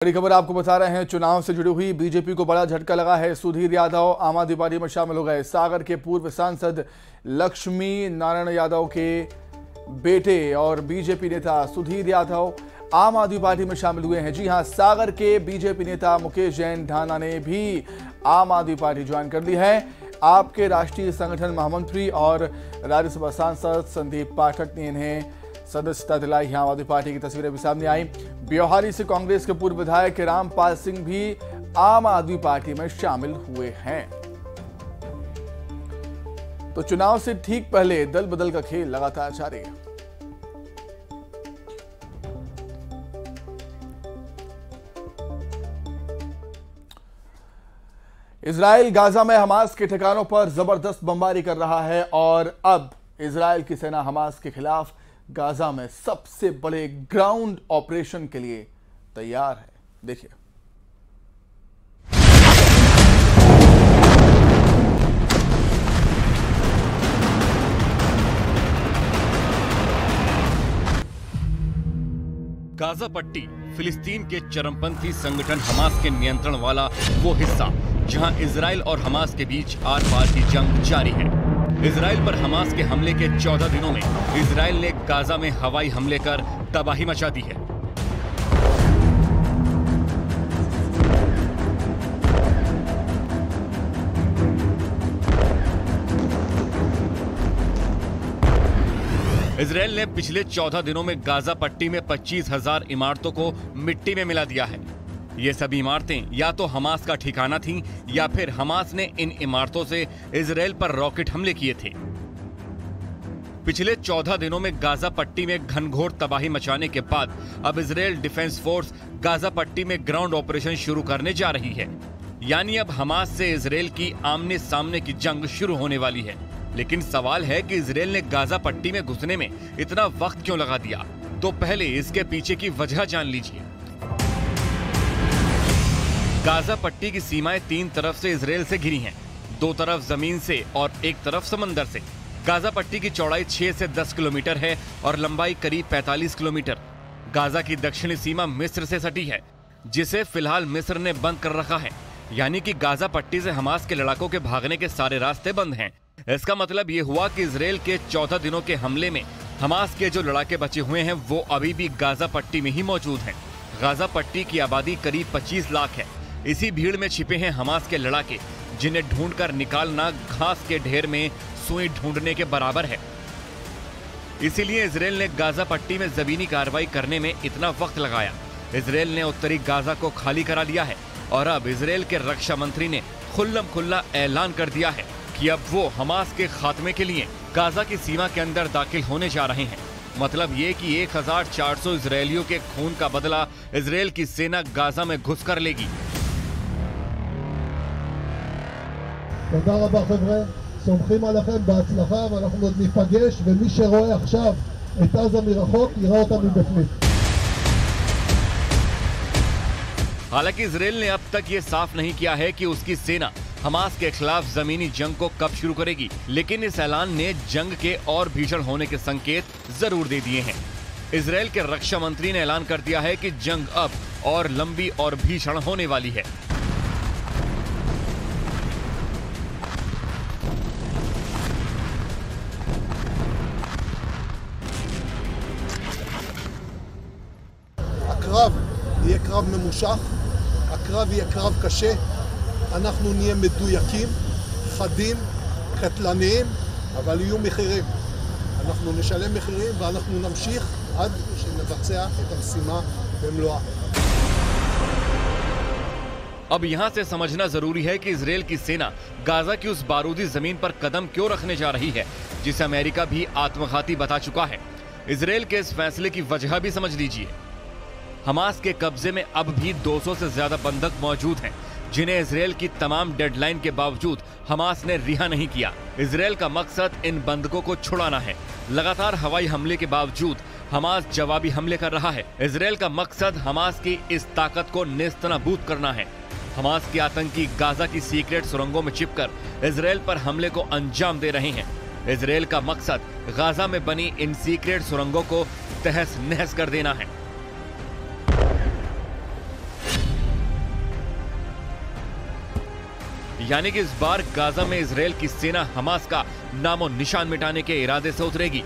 बड़ी खबर आपको बता रहे हैं, चुनाव से जुड़ी हुई बीजेपी को बड़ा झटका लगा है। सुधीर यादव आम आदमी पार्टी में शामिल हो गए। सागर के पूर्व सांसद लक्ष्मी नारायण यादव के बेटे और बीजेपी नेता सुधीर यादव आम आदमी पार्टी में शामिल हुए हैं। जी हां, सागर के बीजेपी नेता मुकेश जैन ढाना ने भी आम आदमी पार्टी ज्वाइन कर ली है। आपके राष्ट्रीय संगठन महामंत्री और राज्यसभा सांसद संदीप पाठक ने इन्हें सदस्यता दिलाई। आम आदमी पार्टी की तस्वीरें भी सामने आई। ब्योहारी से कांग्रेस के पूर्व विधायक रामपाल सिंह भी आम आदमी पार्टी में शामिल हुए हैं। तो चुनाव से ठीक पहले दल बदल का खेल लगातार जारी है। इजराइल गाजा में हमास के ठिकानों पर जबरदस्त बमबारी कर रहा है और अब इजराइल की सेना हमास के खिलाफ गाजा में सबसे बड़े ग्राउंड ऑपरेशन के लिए तैयार है। देखिए, गाजा पट्टी फिलिस्तीन के चरमपंथी संगठन हमास के नियंत्रण वाला वो हिस्सा जहां इजराइल और हमास के बीच आर पार की जंग जारी है। इजराइल पर हमास के हमले के 14 दिनों में इजराइल ने गाजा में हवाई हमले कर तबाही मचा दी है। इजराइल ने पिछले 14 दिनों में गाजा पट्टी में 25,000 इमारतों को मिट्टी में मिला दिया है। ये सभी इमारतें या तो हमास का ठिकाना थीं या फिर हमास ने इन इमारतों से इजराइल पर रॉकेट हमले किए थे। पिछले 14 दिनों में गाजा पट्टी में घनघोर तबाही मचाने के बाद अब इजराइल डिफेंस फोर्स गाजा पट्टी में ग्राउंड ऑपरेशन शुरू करने जा रही है। यानी अब हमास से इजराइल की आमने सामने की जंग शुरू होने वाली है। लेकिन सवाल है कि इजराइल ने गाजा पट्टी में घुसने में इतना वक्त क्यों लगा दिया? तो पहले इसके पीछे की वजह जान लीजिए। गाजा पट्टी की सीमाएं 3 तरफ से इजराइल से घिरी हैं, 2 तरफ जमीन से और 1 तरफ समंदर से। गाजा पट्टी की चौड़ाई 6 से 10 किलोमीटर है और लंबाई करीब 45 किलोमीटर। गाजा की दक्षिणी सीमा मिस्र से सटी है, जिसे फिलहाल मिस्र ने बंद कर रखा है। यानी कि गाजा पट्टी से हमास के लड़ाकों के भागने के सारे रास्ते बंद हैं। इसका मतलब ये हुआ कि इजराइल के 14 दिनों के हमले में हमास के जो लड़ाके बचे हुए हैं वो अभी भी गाजा पट्टी में ही मौजूद हैं। गाजा पट्टी की आबादी करीब 25 लाख है। इसी भीड़ में छिपे हैं हमास के लड़ाके, जिन्हें ढूंढकर निकालना घास के ढेर में सुई ढूंढने के बराबर है। इसीलिए इजराइल ने गाजा पट्टी में जमीनी कार्रवाई करने में इतना वक्त लगाया। इजराइल ने उत्तरी गाजा को खाली करा लिया है और अब इजराइल के रक्षा मंत्री ने खुल्लम खुल्ला ऐलान कर दिया है कि अब वो हमास के खात्मे के लिए गाजा की सीमा के अंदर दाखिल होने जा रहे हैं। मतलब ये कि 1400 इजरायलियों के खून का बदला इजराइल की सेना गाजा में घुसकर लेगी। תודה רבה חבר'ה, סומכים עליכם, בהצלחה, ואנחנו עוד ניפגש, ומי שרואה עכשיו את עזה מרחוק יראה אותה מבפנים. हालांकि इजराइल ने अब तक ये साफ नहीं किया है कि उसकी सेना हमास के खिलाफ जमीनी जंग को कब शुरू करेगी, लेकिन इस ऐलान ने जंग के और भीषण होने के संकेत जरूर दे दिए हैं। इजराइल के रक्षा मंत्री ने ऐलान कर दिया है कि जंग अब और लंबी और भीषण होने वाली है। הקרב יהיה קרב ממושך, הקרב יהיה קרב קשה, אנחנו נהיה מדויקים, חדים, קטלניים, אבל יהיו מחירים. אנחנו נשלם מחירים ואנחנו נמשיך עד שנבצע את המשימה במלואה. अब यहाँ से समझना जरूरी है कि इजराइल की सेना गाजा की उस बारूदी जमीन पर कदम क्यों रखने जा रही है, जिसे अमेरिका भी आत्मघाती बता चुका है। इजराइल के इस फैसले की वजह भी समझ लीजिए। हमास के कब्जे में अब भी 200 से ज्यादा बंधक मौजूद हैं, जिन्हें इजराइल की तमाम डेडलाइन के बावजूद हमास ने रिहा नहीं किया। इजराइल का मकसद इन बंधकों को छुड़ाना है। लगातार हवाई हमले के बावजूद हमास जवाबी हमले कर रहा है। इजराइल का मकसद हमास की इस ताकत को नेस्तनाबूद करना है। हमास के आतंकी गाजा की सीक्रेट सुरंगों में छिपकर इजराइल पर हमले को अंजाम दे रहे हैं। इजराइल का मकसद गाजा में बनी इन सीक्रेट सुरंगों को तहस नहस कर देना है। यानी कि इस बार गाजा में इजराइल की सेना हमास का नामो निशान मिटाने के इरादे से उतरेगी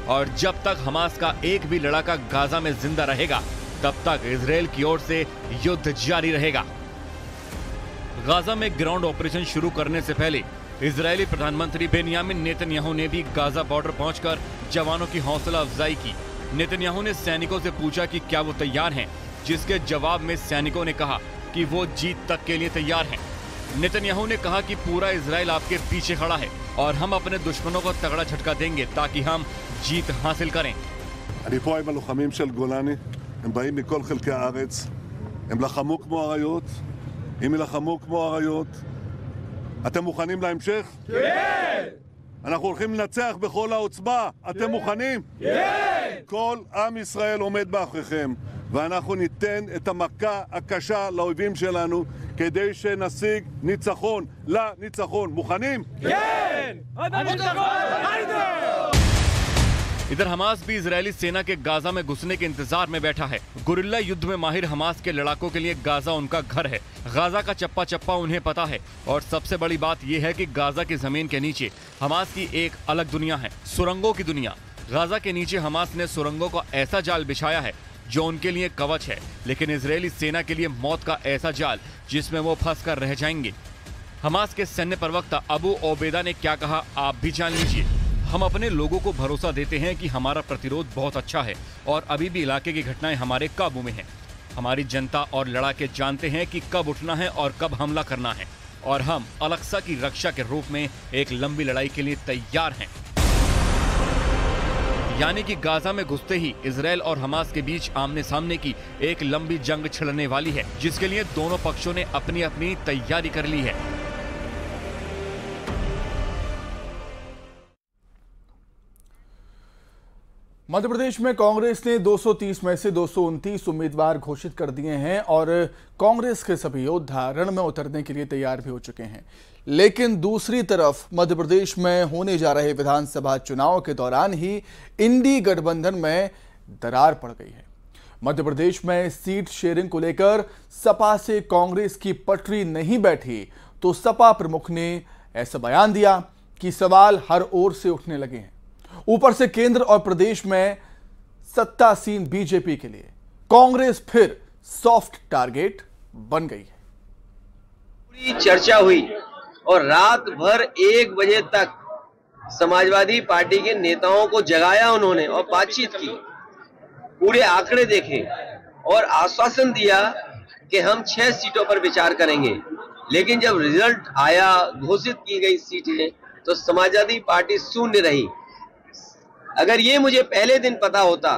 और जब तक हमास का एक भी लड़ाका गाजा में जिंदा रहेगा तब तक इजराइल की ओर से युद्ध जारी रहेगा। गाजा में ग्राउंड ऑपरेशन शुरू करने से पहले इजरायली प्रधानमंत्री बेंयामिन नेतन्याहू ने भी गाजा बॉर्डर पहुंचकर जवानों की हौसला अफजाई की। नेतन्याहू ने सैनिकों से पूछा कि क्या वो तैयार हैं, जिसके जवाब में सैनिकों ने कहा कि वो जीत तक के लिए तैयार हैं। नेतन्याहू ने कहा कि पूरा इजराइल आपके पीछे खड़ा है और हम अपने दुश्मनों को तगड़ा झटका देंगे ताकि हम जीत हासिल करें। אני פה עם הלוחמים של גולני, הם באים מכל חלקי הארץ, הם לחמו כמו אריות, הם ילחמו כמו אריות. אתם מוכנים להמשך? כן! אנחנו הולכים לנצח בכל העוצמה, אתם מוכנים? כן! כל עם ישראל עומד מאחוריכם, ואנחנו ניתן את המכה הקשה לאויבים שלנו כדי שנשיג ניצחון לניצחון. מוכנים? כן! इधर हमास भी इजरायली सेना के गाजा में घुसने के इंतजार में बैठा है। गुरिल्ला युद्ध में माहिर हमास के लड़ाकों के लिए गाजा उनका घर है। गाजा का चप्पा चप्पा उन्हें पता है और सबसे बड़ी बात यह है कि गाजा की जमीन के नीचे हमास की एक अलग दुनिया है, सुरंगों की दुनिया। गाजा के नीचे हमास ने सुरंगों का ऐसा जाल बिछाया है जो उनके लिए कवच है, लेकिन इजरायली सेना के लिए मौत का ऐसा जाल जिसमें वो फंस कर रह जाएंगे। हमास के सैन्य प्रवक्ता अबू ओबेदा ने क्या कहा आप भी जान लीजिए। हम अपने लोगों को भरोसा देते हैं कि हमारा प्रतिरोध बहुत अच्छा है और अभी भी इलाके की घटनाएं हमारे काबू में हैं। हमारी जनता और लड़ाके जानते हैं कि कब उठना है और कब हमला करना है और हम अल-अक्सा की रक्षा के रूप में एक लंबी लड़ाई के लिए तैयार हैं। यानी कि गाजा में घुसते ही इजराइल और हमास के बीच आमने सामने की एक लंबी जंग छिड़ने वाली है, जिसके लिए दोनों पक्षों ने अपनी अपनी तैयारी कर ली है। मध्य प्रदेश में कांग्रेस ने 230 में से 229 उम्मीदवार घोषित कर दिए हैं और कांग्रेस के सभी योद्धा रण में उतरने के लिए तैयार भी हो चुके हैं। लेकिन दूसरी तरफ मध्य प्रदेश में होने जा रहे विधानसभा चुनाव के दौरान ही इंडी गठबंधन में दरार पड़ गई है। मध्य प्रदेश में सीट शेयरिंग को लेकर सपा से कांग्रेस की पटरी नहीं बैठी तो सपा प्रमुख ने ऐसा बयान दिया कि सवाल हर ओर से उठने लगे हैं। ऊपर से केंद्र और प्रदेश में सत्तासीन बीजेपी के लिए कांग्रेस फिर सॉफ्ट टारगेट बन गई है। पूरी चर्चा हुई और रात भर 1 बजे तक समाजवादी पार्टी के नेताओं को जगाया उन्होंने और बातचीत की, पूरे आंकड़े देखे और आश्वासन दिया कि हम 6 सीटों पर विचार करेंगे। लेकिन जब रिजल्ट आया, घोषित की गई सीटें, तो समाजवादी पार्टी शून्य रही। अगर ये मुझे पहले दिन पता होता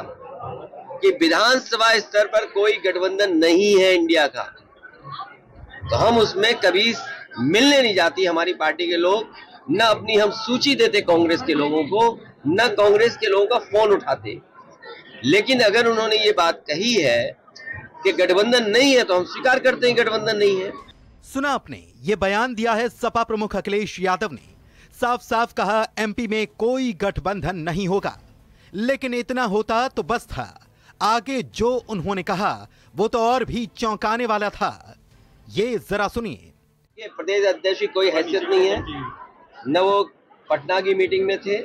कि विधानसभा स्तर पर कोई गठबंधन नहीं है इंडिया का, तो हम उसमें कभी मिलने नहीं जाती हमारी पार्टी के लोग, न अपनी हम सूची देते कांग्रेस के लोगों को, न कांग्रेस के लोगों का फोन उठाते। लेकिन अगर उन्होंने ये बात कही है कि गठबंधन नहीं है तो हम स्वीकार करते हैं गठबंधन नहीं है। सुना आपने, ये बयान दिया है सपा प्रमुख अखिलेश यादव ने। साफ साफ कहा एमपी में कोई गठबंधन नहीं होगा। लेकिन इतना होता तो बस था, आगे जो उन्होंने कहा वो तो और भी चौंकाने वाला था। ये जरा सुनिए। ये प्रदेश अध्यक्ष की कोई हैसियत नहीं है, न वो पटना की मीटिंग में थे,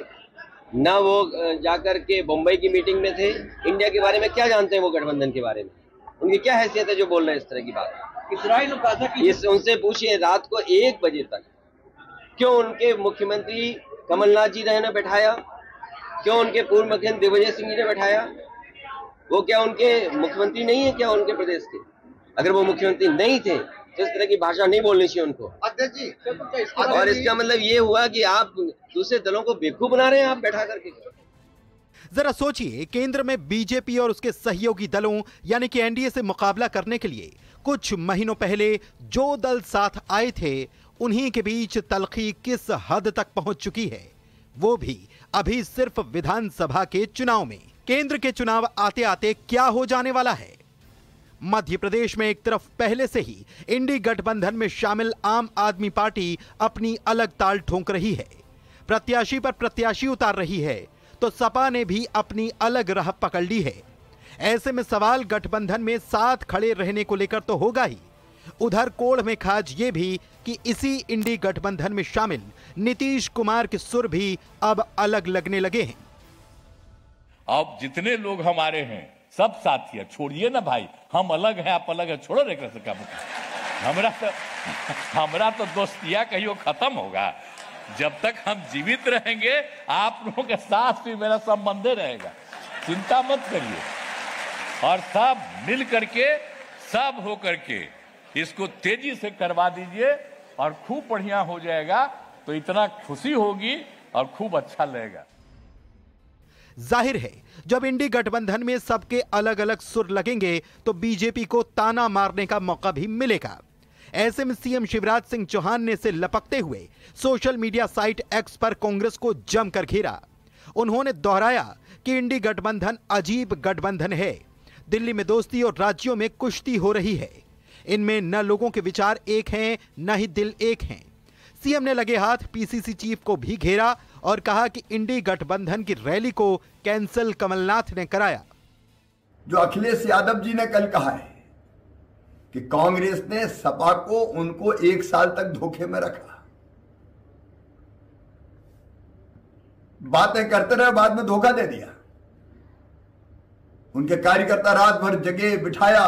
न वो जाकर के मुंबई की मीटिंग में थे। इंडिया के बारे में क्या जानते हैं वो गठबंधन के बारे में? उनकी क्या हैसियत है जो बोल रहे हैं इस तरह की बात? इजराइल और गाजा की उनसे पूछिए रात को 1 बजे तक क्यों उनके मुख्यमंत्री कमलनाथ जी ने बैठाया, क्यों उनके पूर्व मुख्यमंत्री दिग्विजय सिंह जी ने बैठाया? वो क्या उनके मुख्यमंत्री नहीं है क्या उनके प्रदेश के? अगर वो मुख्यमंत्री नहीं थे तो इस तरह की भाषा नहीं बोलनी चाहिए उनको। अध्यक्ष जी, और इसका मतलब ये हुआ कि आप दूसरे दलों को बेवकूफ बना रहे हैं आप बैठा करके। जरा सोचिए, केंद्र में बीजेपी और उसके सहयोगी दलों यानी कि एनडीए से मुकाबला करने के लिए कुछ महीनों पहले जो दल साथ आए थे, उन्हीं के बीच तलखी किस हद तक पहुंच चुकी है, वो भी अभी सिर्फ विधानसभा के चुनाव में। केंद्र के चुनाव आते आते क्या हो जाने वाला है? मध्य प्रदेश में एक तरफ पहले से ही इंडी गठबंधन में शामिल आम आदमी पार्टी अपनी अलग ताल ठोंक रही है, प्रत्याशी पर प्रत्याशी उतार रही है, तो सपा ने भी अपनी अलग राह पकड़ ली है। ऐसे में सवाल गठबंधन में साथ खड़े रहने को लेकर तो होगा ही, उधर कोढ़ में खाज ये भी कि इसी इंडी गठबंधन में शामिल नीतीश कुमार के सुर भी अब अलग लगने लगे हैं। अब जितने लोग हमारे हैं सब साथी है, छोड़िए ना भाई, हम अलग हैं आप अलग है, छोड़ो रे का हमरा तो दोस्तिया कहियो खत्म होगा। जब तक हम जीवित रहेंगे आप लोगों के साथ भी मेरा संबंध रहेगा, चिंता मत करिए। और सब मिल करके सब हो करके इसको तेजी से करवा दीजिए और खूब बढ़िया हो जाएगा, तो इतना खुशी होगी और खूब अच्छा लगेगा। जाहिर है जब इंडी गठबंधन में सबके अलग अलग सुर लगेंगे तो बीजेपी को ताना मारने का मौका भी मिलेगा। ऐसे में सीएम शिवराज सिंह चौहान ने इसे लपकते हुए सोशल मीडिया साइट एक्स पर कांग्रेस को जमकर घेरा। उन्होंने दोहराया कि इंडी गठबंधन अजीब गठबंधन है, दिल्ली में दोस्ती और राज्यों में कुश्ती हो रही है, इनमें न लोगों के विचार एक हैं न ही दिल एक हैं। सीएम ने लगे हाथ पीसीसी चीफ को भी घेरा और कहा कि इंडी गठबंधन की रैली को कैंसिल कमलनाथ ने कराया। जो अखिलेश यादव जी ने कल कहा है कि कांग्रेस ने सपा को उनको 1 साल तक धोखे में रखा, बातें करते रहे, बाद में धोखा दे दिया। उनके कार्यकर्ता रात भर जगे बिठाया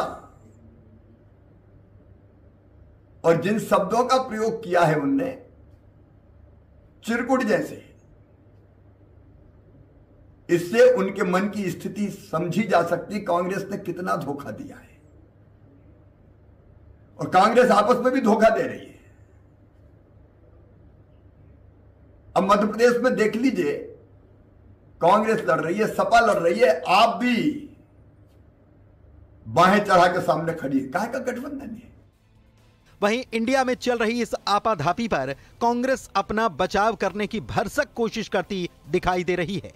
और जिन शब्दों का प्रयोग किया है उनने चिरकुट जैसे, इससे उनके मन की स्थिति समझी जा सकती कांग्रेस ने कितना धोखा दिया है। और कांग्रेस आपस में भी धोखा दे रही है। अब मध्य प्रदेश में देख लीजिए, कांग्रेस लड़ रही है, सपा लड़ रही है, आप भी बाहें चढ़ा के सामने खड़ी है। काहे का गठबंधन है? वहीं इंडिया में चल रही इस आपाधापी पर कांग्रेस अपना बचाव करने की भरसक कोशिश करती दिखाई दे रही है।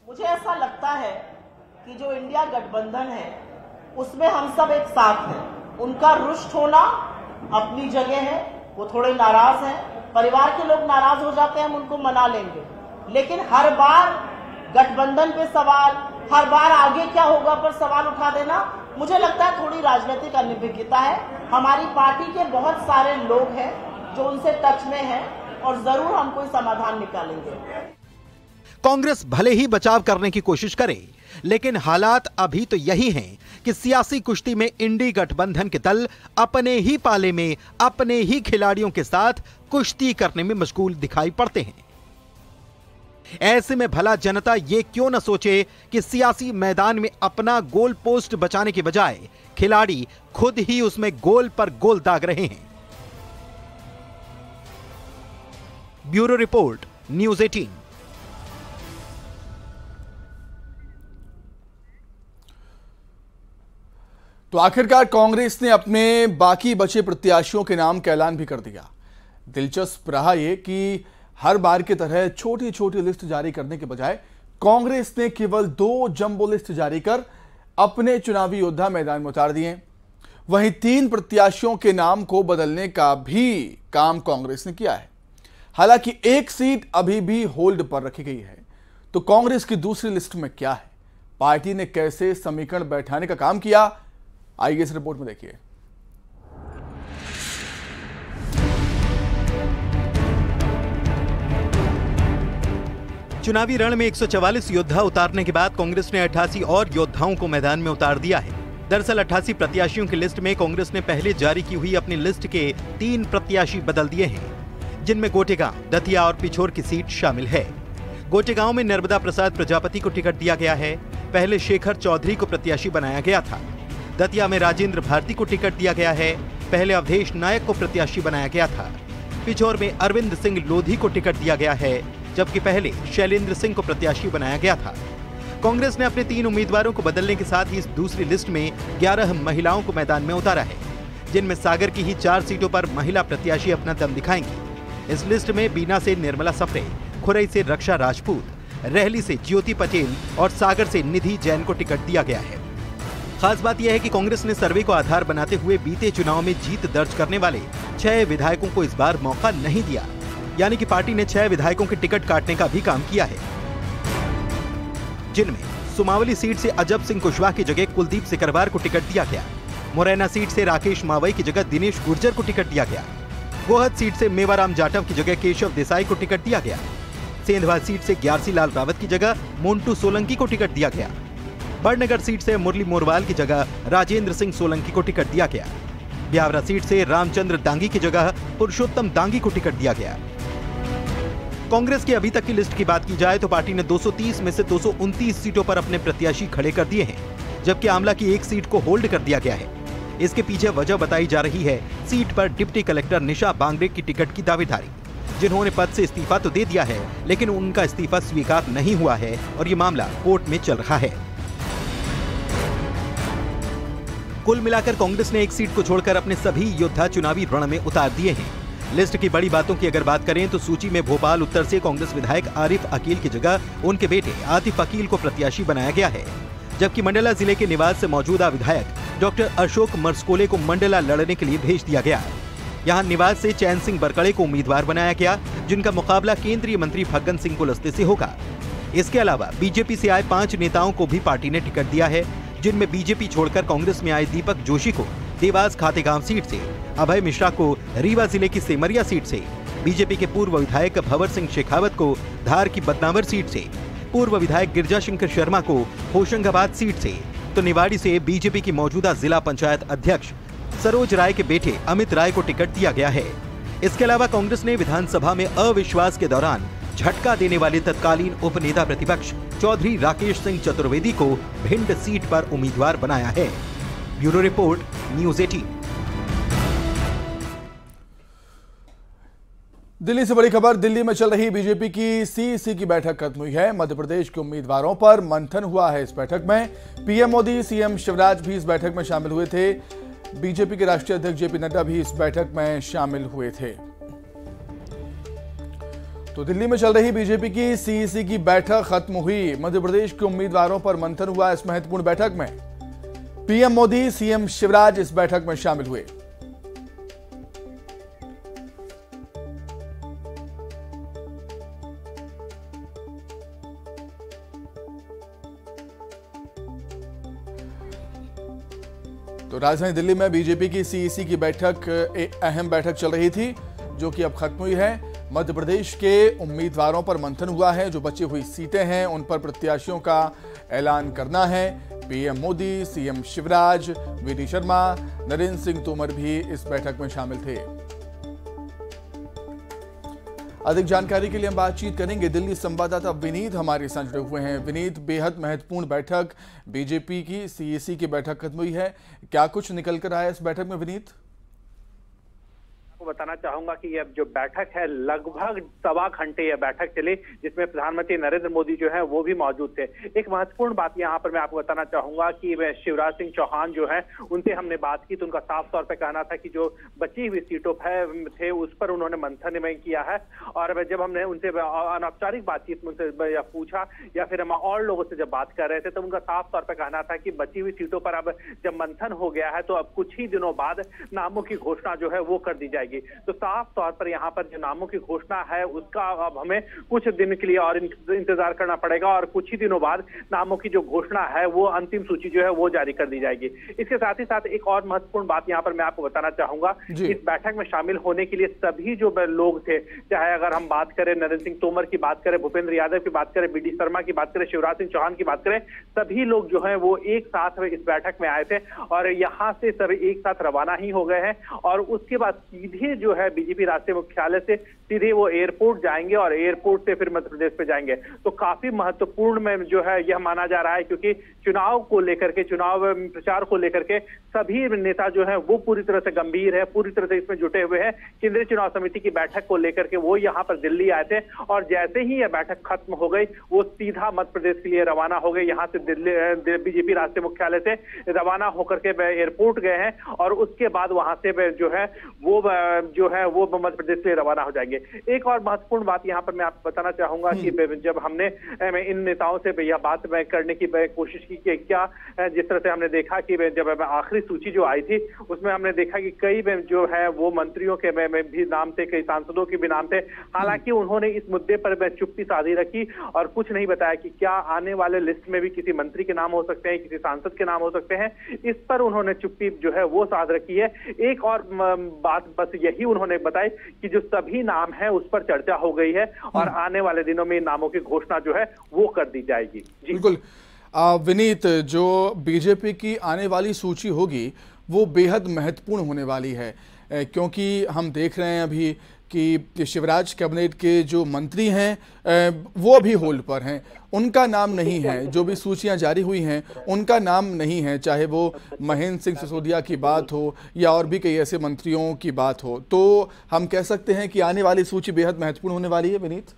मुझे ऐसा लगता है कि जो इंडिया गठबंधन है उसमें हम सब एक साथ हैं। उनका रुष्ट होना अपनी जगह है, वो थोड़े नाराज हैं, परिवार के लोग नाराज हो जाते हैं, हम उनको मना लेंगे। लेकिन हर बार गठबंधन पे सवाल, हर बार आगे क्या होगा पर सवाल उठा देना, मुझे लगता है थोड़ी राजनीतिक अनिभिज्ञता है। हमारी पार्टी के बहुत सारे लोग हैं जो उनसे टच में हैं और जरूर हम कोई समाधान निकालेंगे। कांग्रेस भले ही बचाव करने की कोशिश करे, लेकिन हालात अभी तो यही हैं कि सियासी कुश्ती में इंडी गठबंधन के दल अपने ही पाले में अपने ही खिलाड़ियों के साथ कुश्ती करने में मशगूल दिखाई पड़ते हैं। ऐसे में भला जनता ये क्यों न सोचे कि सियासी मैदान में अपना गोल पोस्ट बचाने के बजाय खिलाड़ी खुद ही उसमें गोल पर गोल दाग रहे हैं। Bureau report, news 18। तो आखिरकार कांग्रेस ने अपने बाकी बचे प्रत्याशियों के नाम का ऐलान भी कर दिया। दिलचस्प रहा यह कि हर बार की तरह छोटी छोटी लिस्ट जारी करने के बजाय कांग्रेस ने केवल 2 जंबो लिस्ट जारी कर अपने चुनावी योद्धा मैदान में उतार दिए। वहीं 3 प्रत्याशियों के नाम को बदलने का भी काम कांग्रेस ने किया है। हालांकि एक सीट अभी भी होल्ड पर रखी गई है। तो कांग्रेस की दूसरी लिस्ट में क्या है, पार्टी ने कैसे समीकरण बैठाने का काम किया, आइए इस रिपोर्ट में देखिए। चुनावी रण में 144 योद्धा उतारने के बाद कांग्रेस ने 88 और योद्धाओं को मैदान में उतार दिया है। दरअसल 88 प्रत्याशियों की लिस्ट में कांग्रेस ने पहले जारी की हुई अपनी लिस्ट के 3 प्रत्याशी बदल दिए हैं, जिनमें गोटेगांव, दतिया और पिछोर की सीट शामिल है। गोटेगांव में नर्मदा प्रसाद प्रजापति को टिकट दिया गया है। पहले शेखर चौधरी को प्रत्याशी बनाया गया था। दतिया में राजेंद्र भारती को टिकट दिया गया है। पहले अवधेश नायक को प्रत्याशी बनाया गया था। पिछोर में अरविंद सिंह लोधी को टिकट दिया गया है, जबकि पहले शैलेंद्र सिंह को प्रत्याशी बनाया गया था। कांग्रेस ने अपने 3 उम्मीदवारों को बदलने के साथ ही इस दूसरी लिस्ट में 11 महिलाओं को मैदान में उतारा है, जिनमें सागर की ही 4 सीटों पर महिला प्रत्याशी अपना दम दिखाएंगी। इस लिस्ट में बीना से निर्मला सफरे, खुरई से रक्षा राजपूत, रहली से ज्योति पटेल और सागर से निधि जैन को टिकट दिया गया है। खास बात यह है कि कांग्रेस ने सर्वे को आधार बनाते हुए बीते चुनाव में जीत दर्ज करने वाले 6 विधायकों को इस बार मौका नहीं दिया, यानी कि पार्टी ने 6 विधायकों के टिकट काटने का भी काम किया है, जिनमें सुमावली सीट से अजब सिंह कुशवाहा की जगह कुलदीप सिकरवार को टिकट दिया गया। मुरैना सीट से राकेश मावई की जगह दिनेश गुर्जर को टिकट दिया गया। गोहद सीट से मेवाराम जाटव की जगह केशव देसाई को टिकट दिया गया। सेंधवा सीट से ग्यारसी लाल रावत की जगह मोन्टू सोलंकी को टिकट दिया गया। बड़नगर सीट से मुरली मोरवाल की जगह राजेंद्र सिंह सोलंकी को टिकट दिया गया। ब्यावरा सीट से रामचंद्र दांगी की जगह पुरुषोत्तम दांगी को टिकट दिया गया। कांग्रेस की अभी तक की लिस्ट की बात की जाए तो पार्टी ने 230 में से 229 सीटों पर अपने प्रत्याशी खड़े कर दिए हैं, जबकि आमला की एक सीट को होल्ड कर दिया गया है। इसके पीछे वजह बताई जा रही है सीट पर डिप्टी कलेक्टर निशा बांगरे की टिकट की दावेदारी, जिन्होंने पद से इस्तीफा तो दे दिया है लेकिन उनका इस्तीफा स्वीकार नहीं हुआ है और ये मामला कोर्ट में चल रहा है। कुल मिलाकर कांग्रेस ने एक सीट को छोड़कर अपने सभी योद्धा चुनावी रण में उतार दिए हैं। लिस्ट की बड़ी बातों की अगर बात करें तो सूची में भोपाल उत्तर से कांग्रेस विधायक आरिफ अकील की जगह उनके बेटे आतिफ अकील को प्रत्याशी बनाया गया है, जबकि मंडला जिले के निवास से मौजूदा विधायक डॉक्टर अशोक मरस्कोले को मंडला लड़ने के लिए भेज दिया गया। यहाँ निवास से चैन सिंह बरकड़े को उम्मीदवार बनाया गया, जिनका मुकाबला केंद्रीय मंत्री फग्गन सिंह कुलस्ते से होगा। इसके अलावा बीजेपी से आए 5 नेताओं को भी पार्टी ने टिकट दिया है, जिनमें बीजेपी छोड़कर कांग्रेस में आए दीपक जोशी को देवास खातेगांव सीट से, अभय मिश्रा को रीवा जिले की सेमरिया सीट से, बीजेपी के पूर्व विधायक भंवर सिंह शेखावत को धार की बदनावर सीट से, पूर्व विधायक गिरजा शंकर शर्मा को होशंगाबाद सीट से, तो निवाड़ी से बीजेपी की मौजूदा जिला पंचायत अध्यक्ष सरोज राय के बेटे अमित राय को टिकट दिया गया है। इसके अलावा कांग्रेस ने विधानसभा में अविश्वास के दौरान झटका देने वाले तत्कालीन उपनेता प्रतिपक्ष चौधरी राकेश सिंह चतुर्वेदी को भिंड सीट पर उम्मीदवार बनाया है। Bureau report, news 18। दिल्ली से बड़ी खबर। दिल्ली में चल रही बीजेपी की सीईसी की बैठक खत्म हुई है। मध्य प्रदेश के उम्मीदवारों पर मंथन हुआ है। इस बैठक में पीएम मोदी, सीएम शिवराज भी इस बैठक में शामिल हुए थे। बीजेपी के राष्ट्रीय अध्यक्ष जेपी नड्डा भी इस बैठक में शामिल हुए थे। तो दिल्ली में चल रही बीजेपी की सीईसी की बैठक खत्म हुई। मध्य प्रदेश के उम्मीदवारों पर मंथन हुआ। इस महत्वपूर्ण बैठक में पीएम मोदी, सीएम शिवराज इस बैठक में शामिल हुए। तो राजधानी दिल्ली में बीजेपी की सीईसी की बैठक, एक अहम बैठक चल रही थी जो कि अब खत्म हुई है। मध्य प्रदेश के उम्मीदवारों पर मंथन हुआ है। जो बची हुई सीटें हैं उन पर प्रत्याशियों का ऐलान करना है। PM Modi, CM Shivraj, VD Sharma, Narendra Singh Tomar भी इस बैठक में शामिल थे। अधिक जानकारी के लिए हम बातचीत करेंगे। दिल्ली संवाददाता विनीत हमारे साथ जुड़े हुए हैं। विनीत, बेहद महत्वपूर्ण बैठक, बीजेपी की सीईसी की बैठक खत्म हुई है, क्या कुछ निकल कर आया इस बैठक में विनीत? बताना चाहूंगा कि यह जो बैठक है लगभग 1.25 घंटे यह बैठक चली, जिसमें प्रधानमंत्री नरेंद्र मोदी जो है वो भी मौजूद थे। एक महत्वपूर्ण बात यहाँ पर मैं आपको बताना चाहूंगा कि शिवराज सिंह चौहान जो है उनसे हमने बात की तो उनका साफ तौर पे कहना था कि जो बची हुई सीटों थे उस पर उन्होंने मंथन में किया है। और जब हमने उनसे अनौपचारिक बातचीत में उनसे या पूछा या फिर हम और लोगों से जब बात कर रहे थे तो उनका साफ तौर पर कहना था कि बची हुई सीटों पर अब जब मंथन हो गया है तो अब कुछ ही दिनों बाद नामों की घोषणा जो है वो कर दी जाएगी। तो साफ तौर पर यहाँ पर जो नामों की घोषणा है उसका अब हमें कुछ दिन के लिए और इंतजार करना पड़ेगा और कुछ ही दिनों बाद नामों की जो घोषणा है वो अंतिम सूची जो है वो जारी कर दी जाएगी। इसके साथ ही साथ एक और महत्वपूर्ण बात यहाँ पर मैं आपको बताना चाहूंगा, इस बैठक में शामिल होने के लिए सभी जो लोग थे, चाहे अगर हम बात करें नरेंद्र सिंह तोमर की बात करें, भूपेंद्र यादव की बात करें, बीडी शर्मा की बात करें, शिवराज सिंह चौहान की बात करें, सभी लोग जो है वो एक साथ इस बैठक में आए थे और यहाँ से सभी एक साथ रवाना ही हो गए हैं। और उसके बाद सीधे जो है बीजेपी राष्ट्रीय मुख्यालय से सीधे वो एयरपोर्ट जाएंगे और एयरपोर्ट से फिर मध्य प्रदेश पे जाएंगे। तो काफी महत्वपूर्ण में जो है यह माना जा रहा है, क्योंकि चुनाव को लेकर के, चुनाव प्रचार को लेकर के सभी नेता जो है वो पूरी तरह से गंभीर है, पूरी तरह से इसमें जुटे हुए हैं। केंद्रीय चुनाव समिति की बैठक को लेकर के वो यहाँ पर दिल्ली आए थे और जैसे ही यह बैठक खत्म हो गई वो सीधा मध्य प्रदेश के लिए रवाना हो गए। यहाँ से दिल्ली बीजेपी राष्ट्रीय मुख्यालय से रवाना होकर के एयरपोर्ट गए हैं और उसके बाद वहां से जो है वो जो है वो मध्य प्रदेश से रवाना हो जाएंगे। एक और महत्वपूर्ण बात यहाँ पर मैं आपको बताना चाहूंगा कि जब हमने इन नेताओं से यह बात करने की कोशिश की कि क्या जिस तरह से हमने देखा कि जब आखिरी सूची जो आई थी उसमें हमने देखा कि कई जो है वो मंत्रियों के भी नाम थे, कई सांसदों के भी नाम थे। हालांकि उन्होंने इस मुद्दे पर चुप्पी साधी रखी और कुछ नहीं बताया कि क्या आने वाले लिस्ट में भी किसी मंत्री के नाम हो सकते हैं, किसी सांसद के नाम हो सकते हैं। इस पर उन्होंने चुप्पी जो है वो साध रखी है। एक और बात बस यही उन्होंने बताई कि जो सभी नाम है उस पर चर्चा हो गई है और आने वाले दिनों में इन नामों की घोषणा जो है वो कर दी जाएगी। जी बिल्कुल। विनीत, जो बीजेपी की आने वाली सूची होगी वो बेहद महत्वपूर्ण होने वाली है, क्योंकि हम देख रहे हैं अभी कि शिवराज कैबिनेट के जो मंत्री हैं वो अभी होल्ड पर हैं, उनका नाम नहीं है। जो भी सूचियां जारी हुई हैं उनका नाम नहीं है, चाहे वो महेंद्र सिंह सिसोदिया की बात हो या और भी कई ऐसे मंत्रियों की बात हो। तो हम कह सकते हैं कि आने वाली सूची बेहद महत्वपूर्ण होने वाली है। विनीत?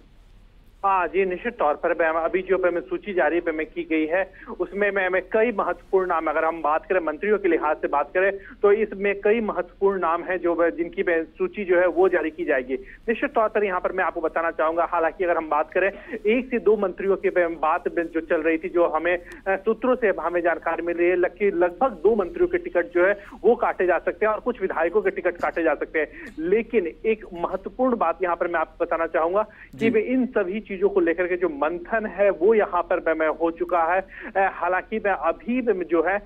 हाँ जी, निश्चित तौर पर अभी जो सूची जारी की गई है उसमें मैं कई महत्वपूर्ण नाम, अगर हम बात करें मंत्रियों के लिहाज से बात करें तो इसमें कई महत्वपूर्ण नाम हैं जो जिनकी सूची जो है वो जारी की जाएगी। निश्चित तौर पर यहाँ पर मैं आपको बताना चाहूंगा, हालांकि अगर हम बात करें 1 से 2 मंत्रियों की बात जो चल रही थी, जो हमें सूत्रों से हमें जानकारी मिल रही है, लगभग 2 मंत्रियों के टिकट जो है वो काटे जा सकते हैं और कुछ विधायकों के टिकट काटे जा सकते हैं। लेकिन एक महत्वपूर्ण बात यहाँ पर मैं आपको बताना चाहूंगा कि इन सभी चीजों को लेकर के जो मंथन है वो यहाँ पर हो चुका है। हालांकि अभी जो है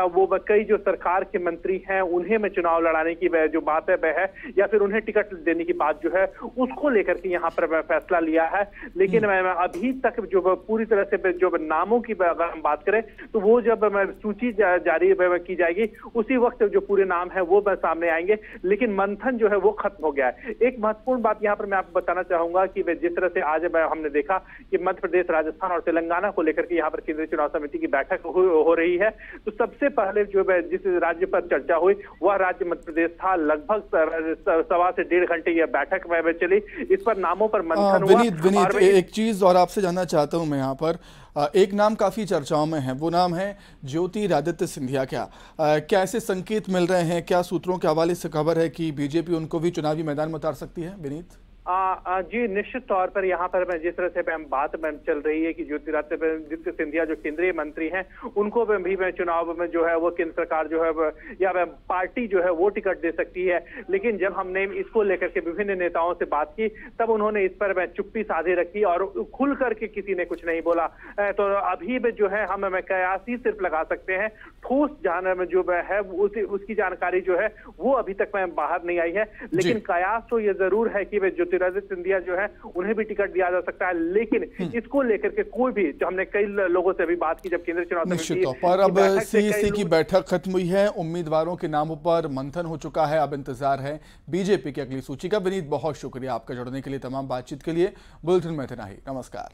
वो कई जो सरकार के मंत्री हैं उन्हें में चुनाव लड़ाने की जो बात है या फिर उन्हें टिकट देने की बात जो है उसको लेकर के यहाँ पर फैसला लिया है। लेकिन अभी तक जो पूरी तरह से जो नामों की अगर हम बात करें तो वो जब सूची जारी की जाएगी उसी वक्त जो पूरे नाम है वो सामने आएंगे। लेकिन मंथन जो है वो खत्म हो गया है। एक महत्वपूर्ण बात यहाँ पर मैं आपको बताना चाहूंगा कि जिस तरह से आज हमने देखा कि मध्य प्रदेश, राजस्थान और तेलंगाना को लेकर के यहाँ पर केंद्रीय चुनाव समिति की बैठक हो रही है, तो सबसे पहले जो जिस राज्य पर चर्चा हुई वह राज्य मध्य प्रदेश था। लगभग 1.25 से 1.5 घंटे यह बैठक में चली। इस पर नामों पर मंथन हुआ। विनीत, एक चीज और आपसे जानना चाहता हूं मैं यहाँ पर, एक नाम काफी चर्चाओं में है, वो नाम है ज्योतिरादित्य सिंधिया। क्या ऐसे संकेत मिल रहे हैं, क्या सूत्रों के हवाले से खबर है कि बीजेपी उनको भी चुनावी मैदान में उतार सकती है? विनीत? जी निश्चित तौर पर यहाँ पर जिस तरह से बात चल रही है कि ज्योतिरादित्य सिंधिया जो केंद्रीय मंत्री हैं उनको भी चुनाव में जो है वो केंद्र सरकार जो है या पार्टी जो है वो टिकट दे सकती है। लेकिन जब हमने इसको लेकर के विभिन्न नेताओं से बात की तब उन्होंने इस पर चुप्पी साधे रखी और खुल करके किसी ने कुछ नहीं बोला। तो अभी जो है हम कयास ही सिर्फ लगा सकते हैं, ठोस जान जो है उसकी जानकारी जो है वो अभी तक बाहर नहीं आई है। लेकिन कयास तो ये जरूर है कि ज्योतिरादित्य सिंधिया जो है उन्हें भी टिकट दिया जा सकता है। लेकिन इसको लेकर के कोई भी, जो हमने कई लोगों से भी बात की जब केंद्रीय चुनाव समिति पर अब सीईसी की बैठक खत्म हुई है, उम्मीदवारों के नामों पर मंथन हो चुका है, अब इंतजार है बीजेपी की अगली सूची का। विनीत, बहुत शुक्रिया आपका जुड़ने के लिए, तमाम बातचीत के लिए। बुलेटिन में इतना ही, नमस्कार।